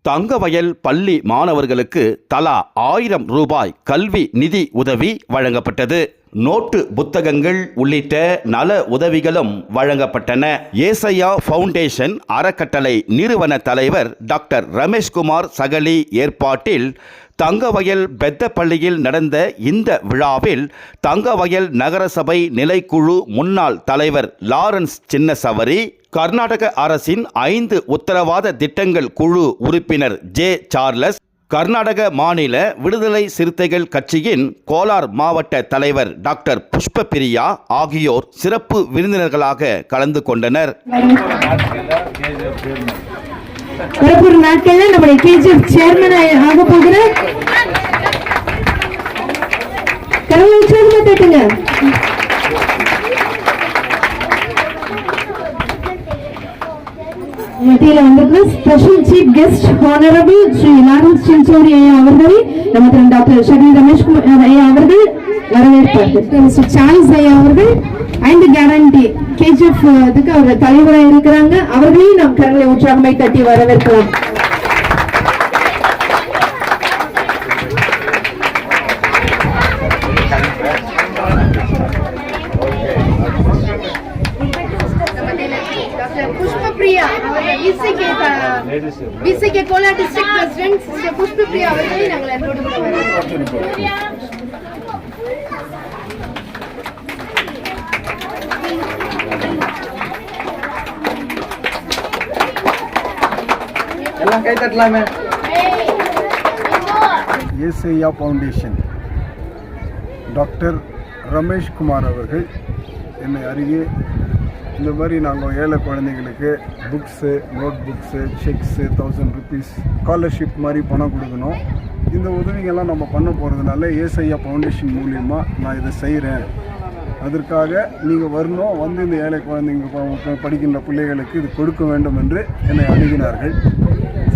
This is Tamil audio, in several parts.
தங்கவயல் பள்ளி மாணவர்களுக்கு தலா 1000 ரூபாய் கல்வி நிதி உதவி வழங்கப்பட்டது. நோட்டு புத்தகங்கள் உள்ளிட்ட நல உதவிகளும் வழங்கப்பட்டன. ஏசையா ஃபவுண்டேஷன் அறக்கட்டளை நிறுவன தலைவர் டாக்டர் ரமேஷ்குமார் சகலி ஏற்பாட்டில் தங்கவயல் பெத்தப்பள்ளியில் நடந்த இந்த விழாவில் தங்கவயல் நகரசபை நிலைக்குழு முன்னாள் தலைவர் லாரன்ஸ் சின்னசவரி, கர்நாடக அரசின் 5 உத்தரவாத திட்டங்கள் குழு உறுப்பினர் ஜே சார்லஸ், கர்நாடக மாநில விடுதலை சிறுத்தைகள் கட்சியின் கோலார் மாவட்ட தலைவர் டாக்டர் புஷ்பபிரியா ஆகியோர் சிறப்பு விருந்தினர்களாக கலந்து கொண்டனர். வரப்போற நாட்கள்ல நம்முடைய கேஜிஎஃப் சேர்மன் ஆக போகிற கரவை உற்சாகமா தட்டுங்க. மத்தியில் வந்திருக்கிற special chief guest honourable Shri Lawrence சின்சோரி ஐயா அவர்களை நமது டாக்டர் ஷகி ரமேஷ்குமார் ஐயா அவர்கள் வரவேற்பார்கள். மிஸ்டர் சார்ல்ஸ் ஐயா அவர்கள் 5 கேரண்டி கேஜிஎஃப் இதுக்கு அவர் தலைவராக இருக்கிறாங்க. அவர்களையும் நாம் கரங்களை உற்சாகமை தட்டி வரவேற்கலாம். BCK Kolar District President Sister Pushpapriya அவர்களை நாங்கள் அன்போடு கூட வரவேற்கிறோம். எல்லாம் கை தட்டலாமே. ஏசையா ஃபவுண்டேஷன் டாக்டர் ரமேஷ்குமார் அவர்கள் என்னை அருகே இந்த மாதிரி நாங்கள் ஏழை குழந்தைங்களுக்கு புக்ஸு, நோட் புக்ஸு, செக்ஸு, 1000 ருபீஸ் ஸ்காலர்ஷிப் மாதிரி பணம் கொடுக்கணும். இந்த உதவிகள்லாம் நம்ம பண்ண போகிறதுனால ஏசையா ஃபவுண்டேஷன் மூலிமா நான் இதை செய்கிறேன். அதற்காக நீங்கள் வரணும், வந்து இந்த ஏழை குழந்தைங்க படிக்கின்ற பிள்ளைகளுக்கு இது கொடுக்க வேண்டும் என்று என்னை அணுகினார்கள்.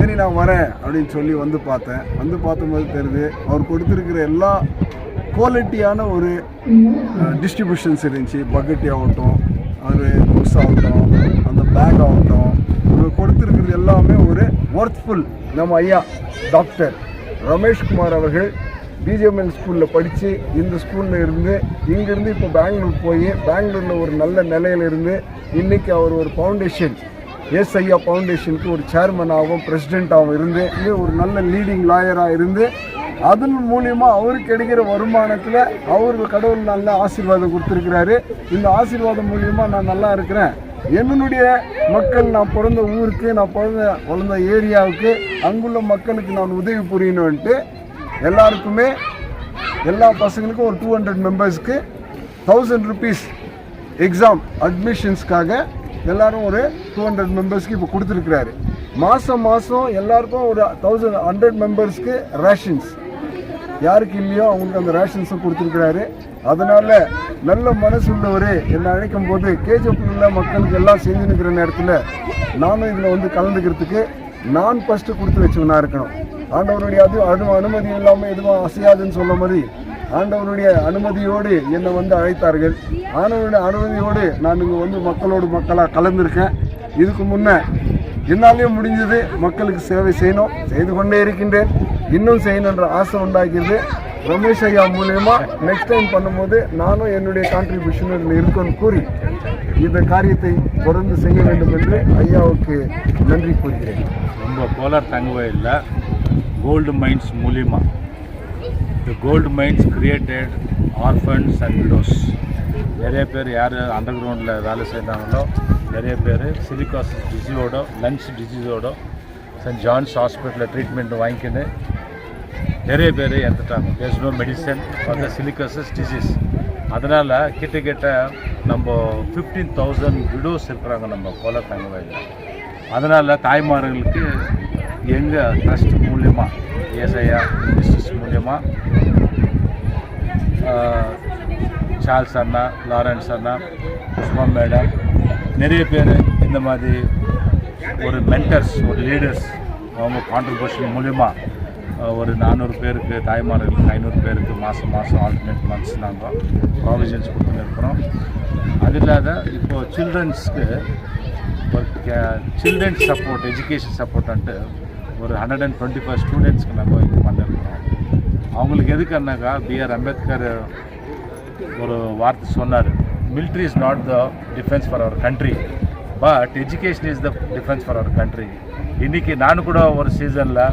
சரி நான் வரேன் அப்படின்னு சொல்லி வந்து பார்த்தேன். வந்து பார்க்கும்போது தெரியுது அவர் கொடுத்துருக்கிற எல்லா குவாலிட்டியான ஒரு டிஸ்ட்ரிபியூஷன்ஸ் இருந்துச்சு. பக்கெட்டி ஆகட்டும், ஒரு புக்ஸ் ஆகட்டும், அந்த பேக் ஆகட்டும், இவர் கொடுத்துருக்கிறது எல்லாமே ஒரு ஒர்த்ஃபுல். நம்ம ஐயா டாக்டர் ரமேஷ்குமார் அவர்கள் பிஜிஎம்எல் ஸ்கூலில் படித்து இந்த ஸ்கூலில் இருந்து இங்கேருந்து இப்போ பெங்களூர் போய் பெங்களூரில் ஒரு நல்ல நிலையிலிருந்து இன்றைக்கி அவர் ஒரு ஃபவுண்டேஷன் ஏசையா ஃபவுண்டேஷனுக்கு ஒரு சேர்மனாகவும் பிரசிடெண்ட்டாகவும் இருந்து ஒரு நல்ல லீடிங் லாயராக இருந்து அதன் மூலியமாக அவருக்கு கிடைக்கிற வருமானத்தில் அவருக்கு கடவுள் நல்ல ஆசீர்வாதம் கொடுத்துருக்கிறாரு. இந்த ஆசீர்வாதம் மூலியமாக நான் நல்லா இருக்கிறேன். என்னுடைய மக்கள், நான் பிறந்த ஊருக்கு, நான் வளர்ந்த ஏரியாவுக்கு, அங்குள்ள மக்களுக்கு நான் உதவி புரியணுன்ட்டு எல்லாருக்குமே, எல்லா பசங்களுக்கும் ஒரு 200 மெம்பர்ஸ்க்கு 1000 ருபீஸ் எக்ஸாம் அட்மிஷன்ஸ்க்காக எல்லோரும் ஒரு 200 மெம்பர்ஸ்க்கு இப்போ கொடுத்துருக்குறாரு. மாதம் எல்லாருக்கும் ஒரு 100 மெம்பர்ஸ்க்கு ரேஷன்ஸ், யாருக்கு இல்லையோ அவங்களுக்கு அந்த ரேஷன்ஸும் கொடுத்துருக்குறாரு. அதனால் நல்ல மனசு உள்ளவர் என்னை அழைக்கும் போது கேஜிஎஃப்ல மக்களுக்கு எல்லாம் செஞ்சுன்னுக்கிற நேரத்தில் நானும் இதில் வந்து கலந்துக்கிறதுக்கு நான் ஃபஸ்ட்டு கொடுத்து வச்சவனா இருக்கணும். ஆண்டவருடைய அனுமதி இல்லாமல் எதுவும் அசையாதுன்னு சொல்ல மாதிரி ஆண்டவருடைய அனுமதியோடு என்னை வந்து அழைத்தார்கள். ஆண்டவருடைய அனுமதியோடு நான் இங்கே வந்து மக்களாக கலந்துருக்கேன். இதுக்கு முன்னே என்னாலேயும் முடிஞ்சது மக்களுக்கு சேவை செய்யணும், செய்து கொண்டே இருக்கின்றேன். இன்னும் செய்யணுன்ற ஆசை உண்டாக்கிறது. ரமேஷ் ஐயா மூலயமா நெக்ஸ்ட் டைம் பண்ணும்போது நானும் என்னுடைய கான்ட்ரிபியூஷன் இதில் இருக்குன்னு கூறி இந்த காரியத்தை தொடர்ந்து செய்ய வேண்டும் என்று ஐயாவுக்கு நன்றி கூறுகிறேன். நம்ம கோலார் தங்கவயலில் கோல்டு மைன்ஸ் மூலிமா இந்த gold mines created orphans and widows. நிறைய பேர் யார் அண்டர் கிரவுண்டில் வேலை செய்கிறாங்களோ நிறைய பேர் சிலிகாசிஸ் டிசீஸோட, லங்ஸ் டிசீஸோட சென்ட் ஜான்ஸ் ஹாஸ்பிட்டலில் ட்ரீட்மெண்ட் வாங்கிக்கின்னு நிறைய பேர் இறந்துட்டாங்க. There's no medicine for the silicosis disease. அதனால் கிட்ட நம்ம 15,000 விடோஸ் இருக்கிறாங்க நம்ம கோலார் தங்கவயலில். அதனால் தாய்மார்களுக்கு எங்கள் ட்ரஸ்ட் மூலிமா, ஏசையா மினிஸ்ட்ரிஸ் மூலிமா, சார்ல்ஸ் அண்ணா, லாரன்ஸ் அண்ணா, புஷ்பா மேடம், நிறைய பேர் இந்த மாதிரி ஒரு மென்டர்ஸ், ஒரு லீடர்ஸ், அவங்க கான்ட்ரிபியூஷன் மூலிமா ஒரு 400 பேருக்கு, தாய்மார்களுக்கு 500 பேருக்கு மாதம் ஆல்டர்னேட் மந்த்ஸ் நாங்கள் ப்ராவிஷன்ஸ் கொடுத்துன்னு இருக்கிறோம். அது இல்லாத இப்போது சில்ட்ரன்ஸ்க்கு ஒரு சில்ட்ரன்ஸ் சப்போர்ட், எஜுகேஷன் சப்போர்ட் ஒரு 125 ஸ்டூடெண்ட்ஸ்க்கு நம்ம இது பண்ணிருக்கோம். அவங்களுக்கு எதுக்குன்னாக்கா B.R. அம்பேத்கர் ஒரு வார்த்தை சொன்னார், military is not the defense for our country but education is the defense for our country. இன்றைக்கி நான் கூட ஒரு சீசனில்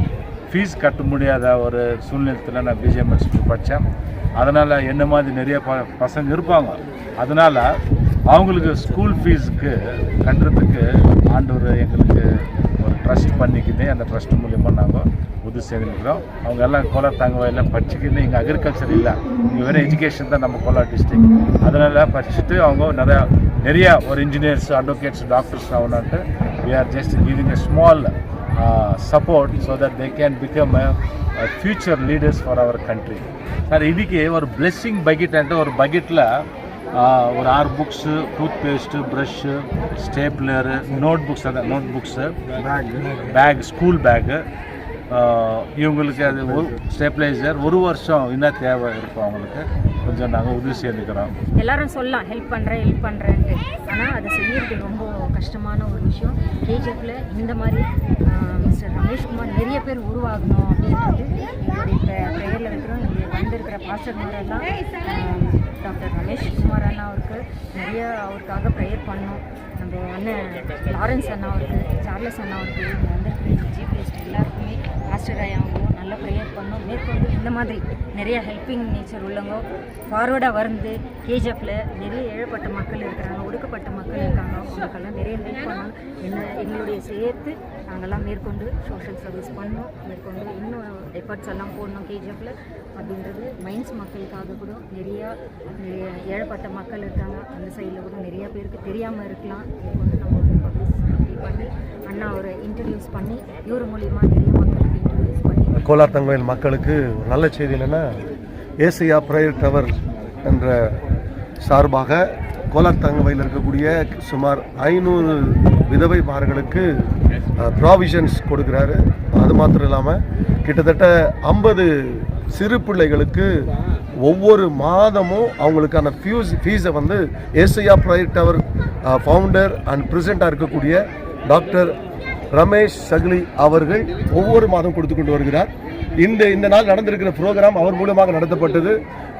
ஃபீஸ் கட்ட முடியாத ஒரு சூழ்நிலத்தில் நான் BGMS படித்தேன். அதனால் என்ன மாதிரி நிறைய பசங்க இருப்பாங்க. அதனால் அவங்களுக்கு ஸ்கூல் ஃபீஸுக்கு கட்டுறதுக்கு ஆண்டவர் எங்களுக்கு ஒரு ட்ரஸ்ட் பண்ணிக்கிட்டு அந்த ட்ரஸ்ட் மூலிமா நாங்கள் உதவி செய்துருக்கிறோம். அவங்க எல்லாம் கோலார் தங்கவயலில் படிச்சுக்கின்னு இங்கே அக்ரிகல்ச்சர் இல்லை, இங்கே வெறும் எஜுகேஷன் தான் நம்ம கோலார் டிஸ்ட்ரிக்ட். அதனால் படிச்சுட்டு அவங்க நிறையா ஒரு இன்ஜினியர்ஸ், அட்வொகேட்ஸ், டாக்டர்ஸ் ஆகணுன்ட்டு we are just giving a small support so that they can become a future leaders for our country. Sir இன்றைக்கி ஒரு பிளெஸ்ஸிங் பக்கெட் ஒரு பக்கெட்டில் ஒரு 6 books, toothpaste, brush, stapler, notebooks, bag, school bag, இவங்களுக்கு அது ஒரு ஸ்டெபிளைசர், ஒரு வருஷம் என்ன தேவை இருக்கும் அவங்களுக்கு கொஞ்சம் நாங்கள் உதவி செய்துக்கிறோம். எல்லாரும் சொல்லலாம் ஹெல்ப் பண்ணுறேன்ட்டு, ஆனால் அதை செய்யறது ரொம்ப கஷ்டமான ஒரு விஷயம். கேஜிஎஃப்ல இந்த மாதிரி மிஸ்டர் ரமேஷ்குமார் நிறைய பேர் உருவாகணும் அப்படின்றது எங்களுடைய ப்ரேயரில் இருக்கிறோம். இங்கே வந்திருக்கிற பாஸ்டர்மாரெல்லாம் டாக்டர் ரமேஷ்குமார் அண்ணா அவருக்கு நிறைய அவருக்காக ப்ரேயர் பண்ணோம். நம்ம அண்ணன் லாரன்ஸ் அண்ணா அவருக்கு, சார்லஸ் அண்ணா அவருக்கு, இங்கே வந்திருக்கிற ஜிபிஎஸ்ட் எல்லாருக்குமே பாஸ்டர் ஐயாவும் நல்லா ப்ரேயர் பண்ணோம். மேற்கொண்டு இந்த மாதிரி நிறைய ஹெல்பிங் நேச்சர் உள்ளவங்க ஃபார்வர்டாக வந்து கேஜிஎஃப்ல நிறைய ஏழப்பட்ட மக்கள் இருக்கிறாங்க, ஒடுக்கப்பட்ட மக்கள் இருக்காங்க, அவங்களுக்கெல்லாம் நிறைய ஹெல்ப் பண்ணணும். எங்களுடைய சேர்த்து நாங்கள்லாம் மேற்கொண்டு சோஷியல் சர்வீஸ் பண்ணோம், மேற்கொண்டு இன்னும் எஃபர்ட்ஸ் எல்லாம் போடணும் கேஜிஎஃப்ல அப்படின்றது. மைன்ஸ் மக்களுக்காக கூட நிறைய ஏழப்பட்ட மக்கள் இருக்காங்க, அந்த சைடில் கூட நிறைய பேருக்கு தெரியாமல் இருக்கலாம். இது வந்து நம்ம வந்து பப்ளிசிட்டி பண்ணி அண்ணா ஒரு இன்ட்ரடியூஸ் பண்ணி இவர் மூலிமா நிறைய மக்களுக்கு இன்ட்ரடியூஸ் பண்ணி கோலார் தங்கவயல் மக்களுக்கு நல்ல செய்தி என்னென்னா, ஏசியா ப்ரேயர் டவர் என்ற சார்பாக கோலார் தங்கவயலில் இருக்கக்கூடிய சுமார் 500 விதவைமார்களுக்கு ப்ராவிஷன்ஸ் கொடுக்குறாரு. அது மாத்திரம் இல்லாமல் கிட்டத்தட்ட 50 சிறு பிள்ளைகளுக்கு ஒவ்வொரு மாதமும் அவங்களுக்கான ஃபீஸை வந்து Asia prayer tower founder and பிரசிடெண்ட்டாக இருக்கக்கூடிய டாக்டர் ரமேஷ் சக்லி அவர்கள் ஒவ்வொரு மாதம் கொடுத்து கொண்டு வருகிறார். இந்த நாள் நடந்திருக்கிற ப்ரோக்ராம் அவர் மூலமாக நடத்தப்பட்டது.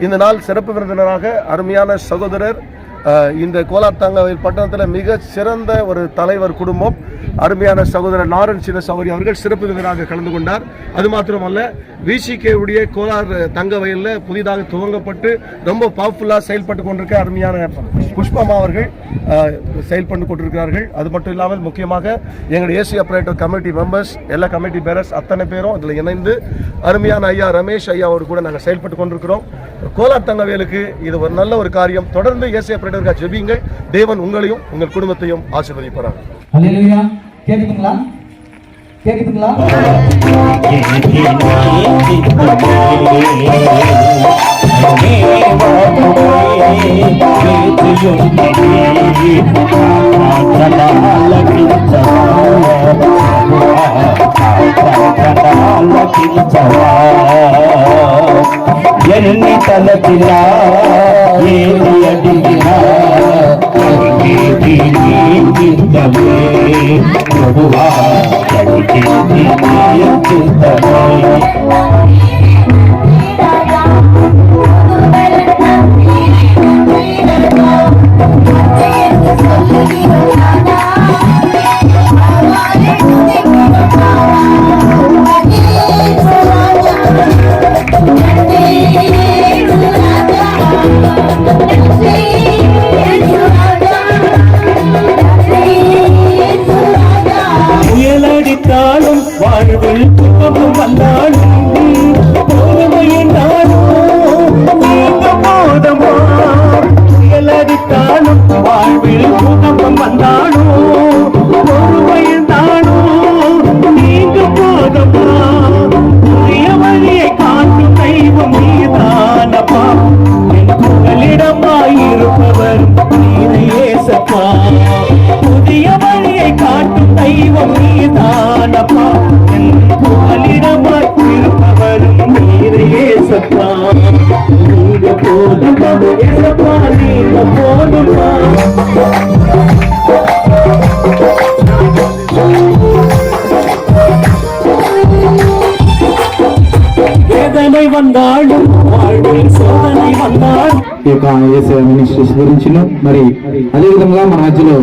இந்த நாள் சிறப்பு விருந்தினராக அருமையான சகோதரர், இந்த கோலார் தங்கவயல் பட்டணத்தில் மிக சிறந்த ஒரு தலைவர் குடும்பம், அருமையான சகோதரர் லாரன்ஸ் சின்ன சௌரி அவர்கள் சிறப்பு விருந்தினராக கலந்து கொண்டார். அது மாத்திரமல்ல, விசிகேவுடைய கோலார் தங்கவயலில் புதிதாக துவங்கப்பட்டு ரொம்ப பவர்ஃபுல்லாக செயல்பட்டு கொண்டிருக்க அருமையான புஷ்பமா அவர்கள் செயல்பட்டு கொண்டிருக்கிறார்கள். அது மட்டும் இல்லாமல் முக்கியமாக எங்களுடைய ஏசியா ப்ரேயர் கமிட்டி மெம்பர்ஸ், எல்லா கமிட்டி பேரர்ஸ் அத்தனை பேரும் இதில் இணைந்து அருமையான ஐயா ரமேஷ் ஐயா அவரு கூட நாங்கள் செயல்பட்டு கொண்டிருக்கிறோம். கோலார் தங்கவயலுக்கு இது ஒரு நல்ல ஒரு காரியம். தொடர்ந்து ஏசியா ப்ரேயர் ஜெபியுங்கள். தேவன் உங்களையும் உங்கள் குடும்பத்தையும் ஆசீர்வதிப்பார். ஹல்லேலூயா. கேக்குதுங்களா? கேக்குதுங்களா? ఎన్ని తలచినా ఏది అడిగినా చిత్తమే ప్రభువా చిత్తమే புயலடித்தாலும் வாழ்வில் துன்பம் வந்தாலும் போதமா, புயலடித்தாலும் வாழ்வில் துன்பம் வந்தாலும் நீங்க போதமா, புதிய வழியை காட்டும் தெய்வம் நீதானப்பா, என் புகலிடமாயிருப்பவர் நீரேசப்பா, புதிய வழியை காட்டும் தெய்வம் நீதானப்பா, என் புகலிடமாயிருப்பவரும் நீரேசப்பா, நீங்க போதுமா ஏசப்பா, நீங்க போதுமா. வந்தாலும் வாழ்வில் சோதனை வந்தால் ఈ యొక్క యేసయ్య మినిస్ట్రీస్ గురించి మరి అదేవిధంగా మన మధ్యలో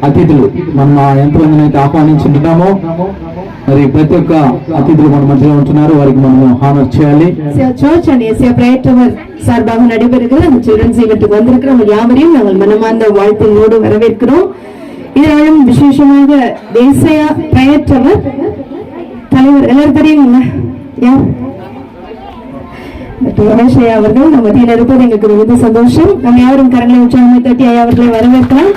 అతిథులు మనం ఎంతమందిని అయితే ఆహ్వానించుంటున్నామో మరి ప్రతి ఒక్క అతిథులు మన మధ్యలో ఉంటున్నారు, వారికి మనము హానర్ చేయాలి. Church and SA prayer tower சார்பாக நடைபெறுகிற அந்த சில்ட்ரன்ஸ் ஈவென்ட்டுக்கு வந்திருக்கிற நம்ம யாவரையும் நாங்கள் மனமார்ந்த வாழ்த்தினோடு வரவேற்கிறோம். இதனாலும் விசேஷமாக தேசிய பிரேயர் டவர் தலைவர் எல்லாரும் தெரியுங்களா? யார்? ரமேஷ் ஐயா அவர்கள் நம்ம மத்தியில் இருப்பது எங்களுக்கு மிகுந்த சந்தோஷம். நம்ம யாரும் கரங்களை உற்சாகமை தட்டி ஐயா அவர்களை வரவேற்கலாம்.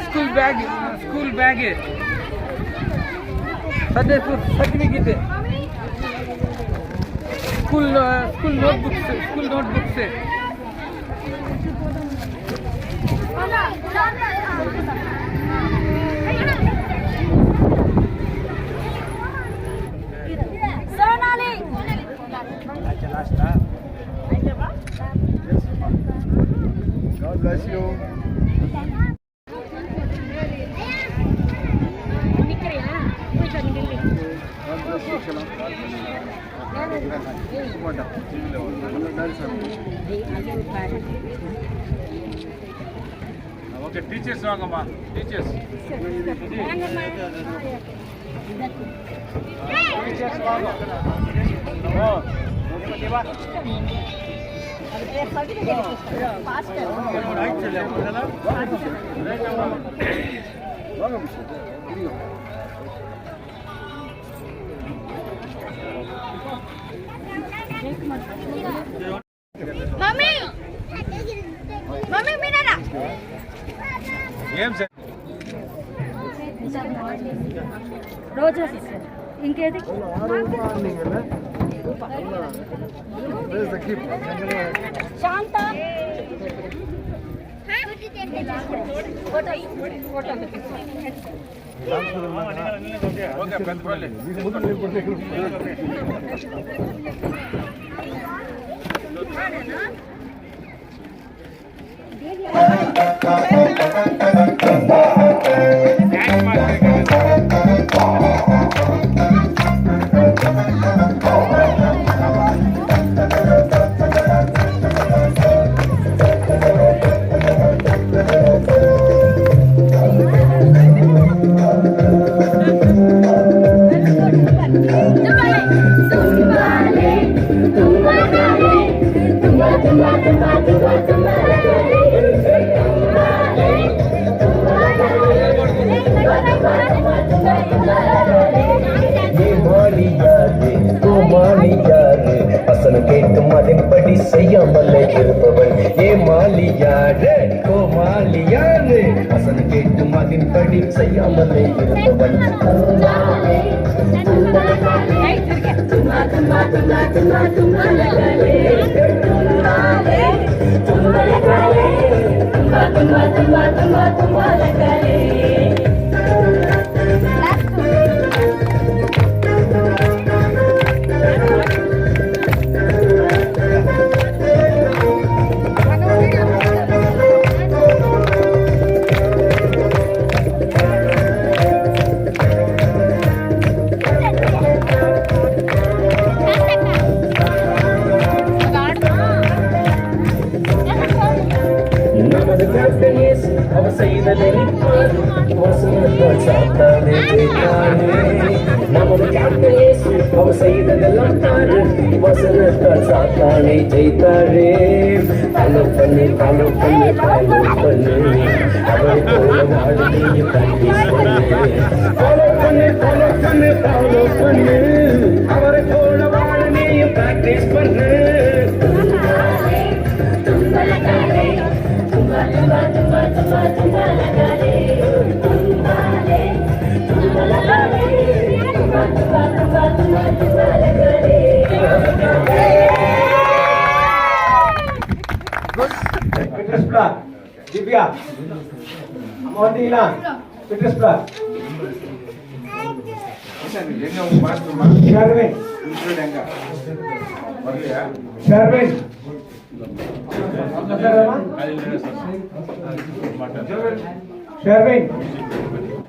School bag certificate school notebooks God bless you. Okay, teachers வாங்கம்மா. டீச்சர்ஸ் வாங்க. మమ్మీ మమ్మీ మీనారా ఏం సార్? రోజా సిస్టర్ ఇంకేది శాంత ఓకే, పెద్ద పర్లేదు. கேட்டும் அதன்படி செய்யாமல்ல இருப்பவன் ஏமாலியாடு கோமாலியாடு வசன கேட்டும் அதன்படி செய்யாமல்ல இருப்பவன் சாத்தானை ஜெயித்தாரே ஃபாலோ பண்ணு ஃபாலோ பண்ணு ஃபாலோ பண்ணு அவரை போல வாழ்க்கையை பிராக்டிஸ் பண்ணு ஃபாலோ பண்ணு ஃபாலோ பண்ணு ஃபாலோ பண்ணு அவரை போல வாழ்க்கையை பிராக்டிஸ் பண்ணு Fitness block. Divya. Mondila. Fitness block. Sharvin. Sharvin. Sharvin.